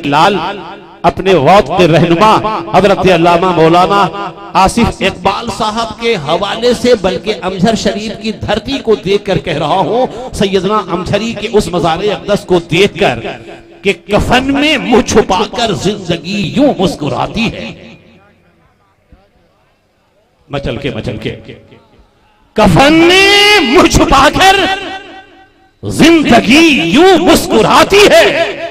लाल अपने वक्त के रहनुमा हजरत अल्लामा मौलाना आसिफ इकबाल साहब के हवाले से बल्कि अमझर शरीफ की धरती को देखकर कह रहा हूं, सैयदना अमझरी के उस मज़ार अक़दस को देखकर कि कफन में मुंह छुपाकर जिंदगी यूं मुस्कुराती है। मचल के कफन में मुंह छुपाकर जिंदगी यूं मुस्कुराती है।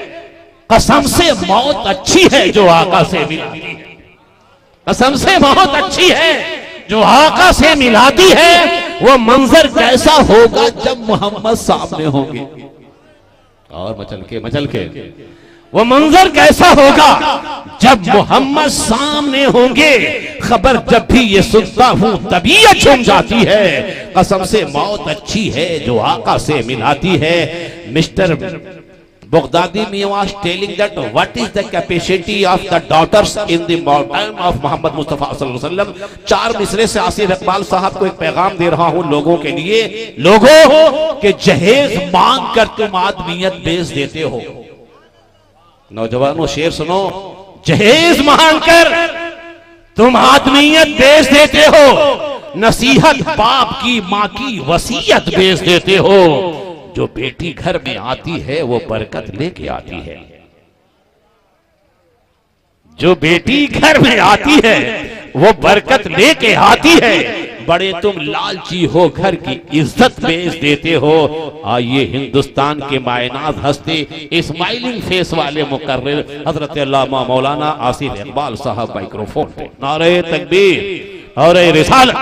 कसम से मौत अच्छी है जो आका से मिलाती है, कसम से मौत अच्छी है जो आका से मिलाती है। वो मंजर कैसा होगा जब मोहम्मद सामने होंगे। और मचल के वो मंजर कैसा होगा जब मोहम्मद सामने होंगे। खबर जब भी ये सुनता हूं तबीयत झूम जाती है। कसम से मौत अच्छी है जो आका से मिलाती है। Mister Baghdadi was telling that what is the capacity of the daughters in the time of Muhammad Mustafa sallallahu alaihi wasallam। चार मिसरे से आसिफ इकबाल साहब को एक पैगाम दे रहा हूं लोगों के लिए। लोगों के जहेज मांग कर तुम आदमियत बेच देते हो। नौजवानों शेर सुनो, जहेज मांग कर तुम आदमियत बेच देते हो। नसीहत बाप की माँ की वसीयत बेच देते हो। जो बेटी घर में आती है वो बरकत लेके आती है। जो बेटी घर में आती है वो बरकत लेके आती है। बड़े तुम लालची हो, घर की इज्जत बेच देते हो। आइए हिंदुस्तान के मायनाज हस्ते स्माइलिंग फेस वाले मुकर्रिर हजरत अल्लामा मौलाना आसिफ इकबाल साहब माइक्रोफोन पे। नारे तकबीर और रिसालत।